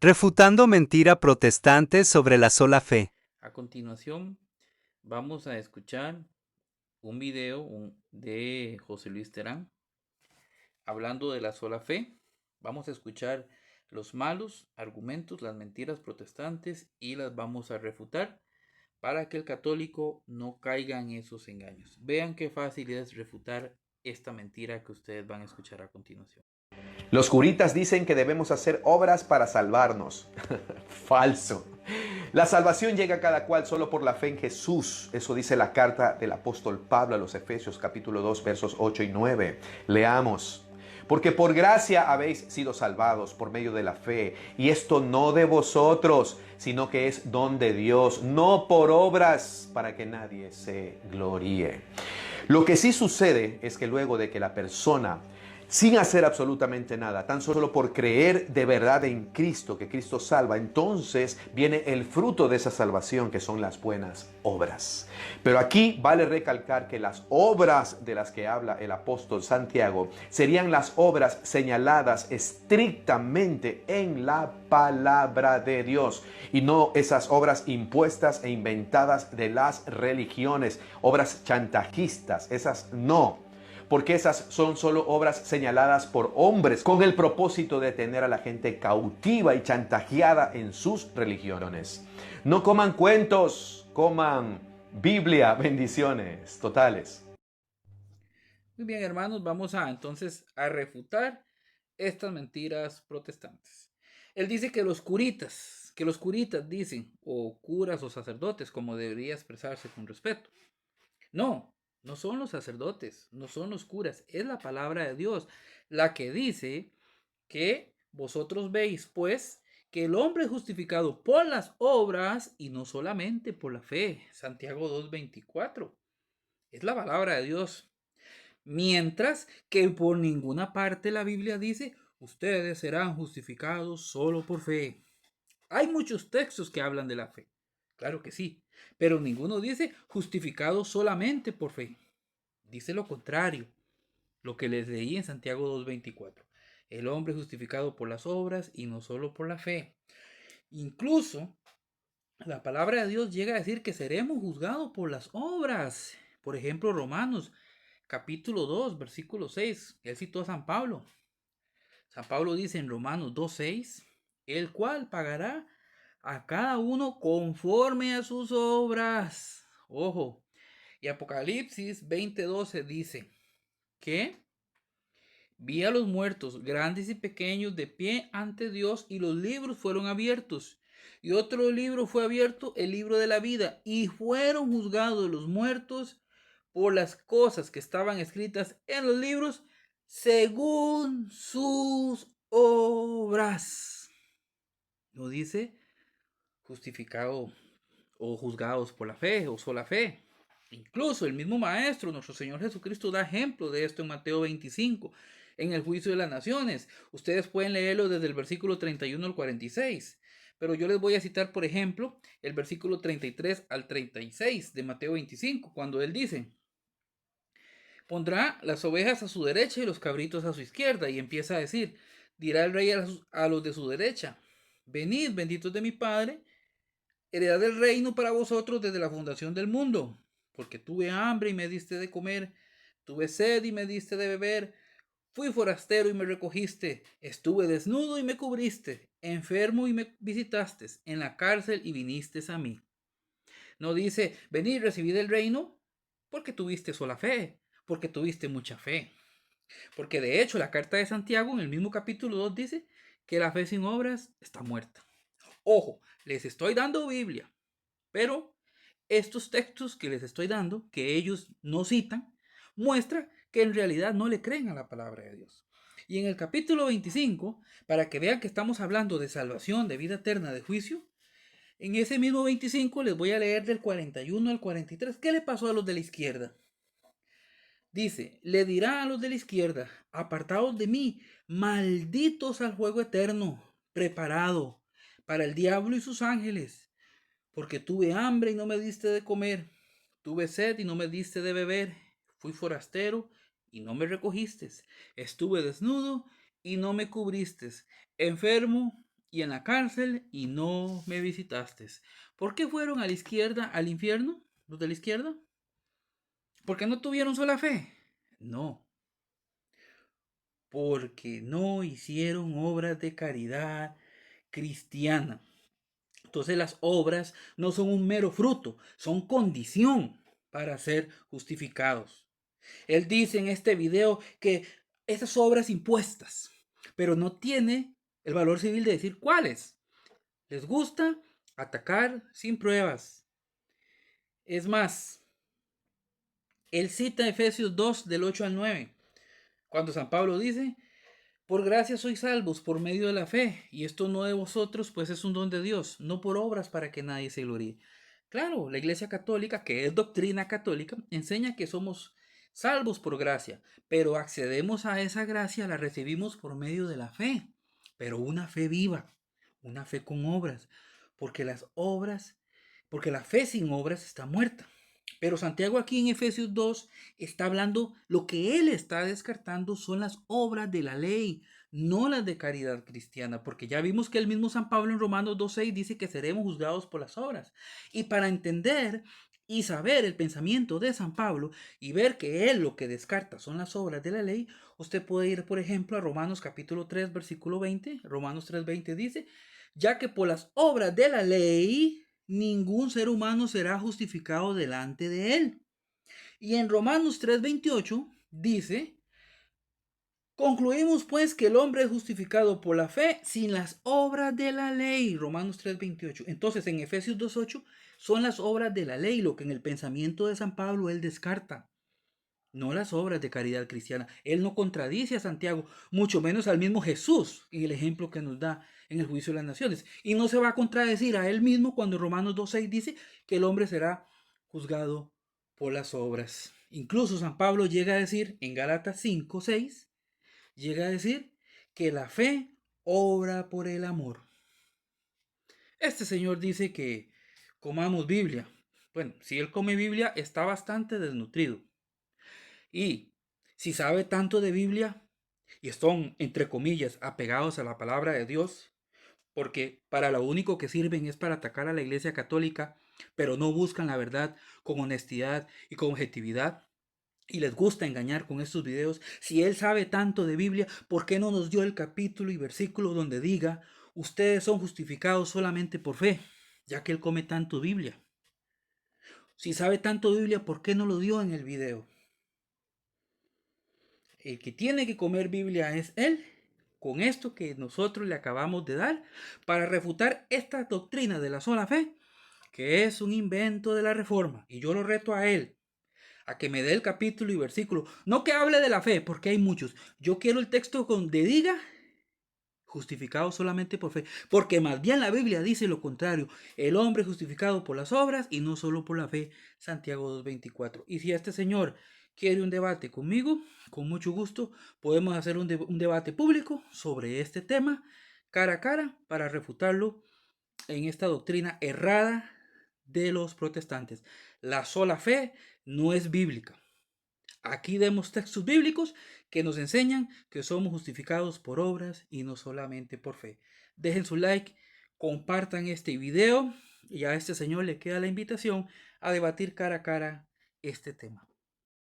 Refutando mentira protestante sobre la sola fe. A continuación, vamos a escuchar un video de José Luis Terán hablando de la sola fe. Vamos a escuchar los malos argumentos, las mentiras protestantes y las vamos a refutar para que el católico no caiga en esos engaños. Vean qué fácil es refutar esta mentira que ustedes van a escuchar a continuación. Los curitas dicen que debemos hacer obras para salvarnos. Falso. La salvación llega a cada cual solo por la fe en Jesús. Eso dice la carta del apóstol Pablo a los Efesios capítulo 2 versos 8 y 9. Leamos. Porque por gracia habéis sido salvados por medio de la fe, y esto no de vosotros, sino que es don de Dios, no por obras, para que nadie se gloríe. Lo que sí sucede es que luego de que la persona, sin hacer absolutamente nada, tan solo por creer de verdad en Cristo, que Cristo salva, entonces viene el fruto de esa salvación, que son las buenas obras. Pero aquí vale recalcar que las obras de las que habla el apóstol Santiago serían las obras señaladas estrictamente en la palabra de Dios, y no esas obras impuestas e inventadas de las religiones, obras chantajistas, esas no. Porque esas son solo obras señaladas por hombres con el propósito de tener a la gente cautiva y chantajeada en sus religiones. No coman cuentos, coman Biblia. Bendiciones totales. Muy bien, hermanos, vamos a entonces a refutar estas mentiras protestantes. Él dice que los curitas dicen, o curas o sacerdotes, como debería expresarse con respeto. No, no son los sacerdotes, no son los curas, es la palabra de Dios la que dice que vosotros veis, pues, que el hombre es justificado por las obras y no solamente por la fe. Santiago 2:24. Es la palabra de Dios. Mientras que por ninguna parte la Biblia dice, ustedes serán justificados solo por fe. Hay muchos textos que hablan de la fe, claro que sí, pero ninguno dice justificados solamente por fe. Dice lo contrario, lo que les leí en Santiago 2:24. El hombre es justificado por las obras y no solo por la fe. Incluso la palabra de Dios llega a decir que seremos juzgados por las obras. Por ejemplo, Romanos capítulo 2, versículo 6. Él citó a San Pablo. San Pablo dice en Romanos 2:6, el cual pagará a cada uno conforme a sus obras. Ojo. Y Apocalipsis 20:12 dice que vi a los muertos, grandes y pequeños, de pie ante Dios, y los libros fueron abiertos. Y otro libro fue abierto, el libro de la vida, y fueron juzgados los muertos por las cosas que estaban escritas en los libros según sus obras. No dice justificado o juzgados por la fe o sola fe. Incluso el mismo Maestro, nuestro Señor Jesucristo, da ejemplo de esto en Mateo 25, en el juicio de las naciones. Ustedes pueden leerlo desde el versículo 31 al 46. Pero yo les voy a citar, por ejemplo, el versículo 33 al 36 de Mateo 25, cuando Él dice, pondrá las ovejas a su derecha y los cabritos a su izquierda. Y empieza a decir, dirá el rey a los de su derecha, venid, benditos de mi Padre, heredad del reino para vosotros desde la fundación del mundo, porque tuve hambre y me diste de comer, tuve sed y me diste de beber, fui forastero y me recogiste, estuve desnudo y me cubriste, enfermo y me visitaste, en la cárcel y viniste a mí. No dice, venid, recibid el reino, porque tuviste sola fe, porque tuviste mucha fe. Porque de hecho la carta de Santiago en el mismo capítulo 2 dice que la fe sin obras está muerta. Ojo, les estoy dando Biblia, pero estos textos que les estoy dando, que ellos no citan, muestra que en realidad no le creen a la palabra de Dios. Y en el capítulo 25, para que vean que estamos hablando de salvación, de vida eterna, de juicio, en ese mismo 25 les voy a leer del 41 al 43. ¿Qué le pasó a los de la izquierda? Dice, le dirá a los de la izquierda, apartaos de mí, malditos al juego eterno, preparado para el diablo y sus ángeles, porque tuve hambre y no me diste de comer, tuve sed y no me diste de beber, fui forastero y no me recogiste, estuve desnudo y no me cubriste, enfermo y en la cárcel y no me visitaste. ¿Por qué fueron a la izquierda, al infierno, los de la izquierda? ¿Porque no tuvieron sola fe? No, porque no hicieron obras de caridad cristiana. Entonces las obras no son un mero fruto, son condición para ser justificados. Él dice en este video que esas obras impuestas, pero no tiene el valor civil de decir cuáles. Les gusta atacar sin pruebas. Es más, él cita Efesios 2 del 8 al 9, cuando San Pablo dice, por gracia sois salvos por medio de la fe, y esto no de vosotros, pues es un don de Dios, no por obras para que nadie se gloríe. Claro, la Iglesia Católica, que es doctrina católica, enseña que somos salvos por gracia, pero accedemos a esa gracia, la recibimos por medio de la fe, pero una fe viva, una fe con obras, porque las obras, porque la fe sin obras está muerta. Pero Santiago aquí en Efesios 2 está hablando, lo que él está descartando son las obras de la ley, no las de caridad cristiana, porque ya vimos que el mismo San Pablo en Romanos 2.6 dice que seremos juzgados por las obras. Y para entender y saber el pensamiento de San Pablo y ver que él lo que descarta son las obras de la ley, usted puede ir, por ejemplo, a Romanos capítulo 3, versículo 20. Romanos 3.20 dice, ya que por las obras de la ley ningún ser humano será justificado delante de él. Y en Romanos 3:28 dice, concluimos pues que el hombre es justificado por la fe sin las obras de la ley. Romanos 3:28. Entonces en Efesios 2:8 son las obras de la ley lo que en el pensamiento de San Pablo él descarta. No las obras de caridad cristiana. Él no contradice a Santiago, mucho menos al mismo Jesús en el ejemplo que nos da en el juicio de las naciones. Y no se va a contradecir a él mismo cuando Romanos 2.6 dice que el hombre será juzgado por las obras. Incluso San Pablo llega a decir en Gálatas 5.6, llega a decir que la fe obra por el amor. Este señor dice que comamos Biblia. Bueno, si él come Biblia está bastante desnutrido. Y si sabe tanto de Biblia y están, entre comillas, apegados a la palabra de Dios, porque para lo único que sirven es para atacar a la Iglesia Católica, pero no buscan la verdad con honestidad y con objetividad, y les gusta engañar con estos videos, si él sabe tanto de Biblia, ¿por qué no nos dio el capítulo y versículo donde diga, ustedes son justificados solamente por fe, ya que él come tanto Biblia? Si sabe tanto de Biblia, ¿por qué no lo dio en el video? El que tiene que comer Biblia es él, con esto que nosotros le acabamos de dar, para refutar esta doctrina de la sola fe, que es un invento de la Reforma. Y yo lo reto a él, a que me dé el capítulo y versículo. No que hable de la fe, porque hay muchos. Yo quiero el texto donde diga, justificado solamente por fe. Porque más bien la Biblia dice lo contrario. El hombre es justificado por las obras y no solo por la fe. Santiago 2.24. Y si este señor quiere un debate conmigo, con mucho gusto, podemos hacer un debate público sobre este tema, cara a cara, para refutarlo en esta doctrina errada de los protestantes. La sola fe no es bíblica. Aquí vemos textos bíblicos que nos enseñan que somos justificados por obras y no solamente por fe. Dejen su like, compartan este video y a este señor le queda la invitación a debatir cara a cara este tema.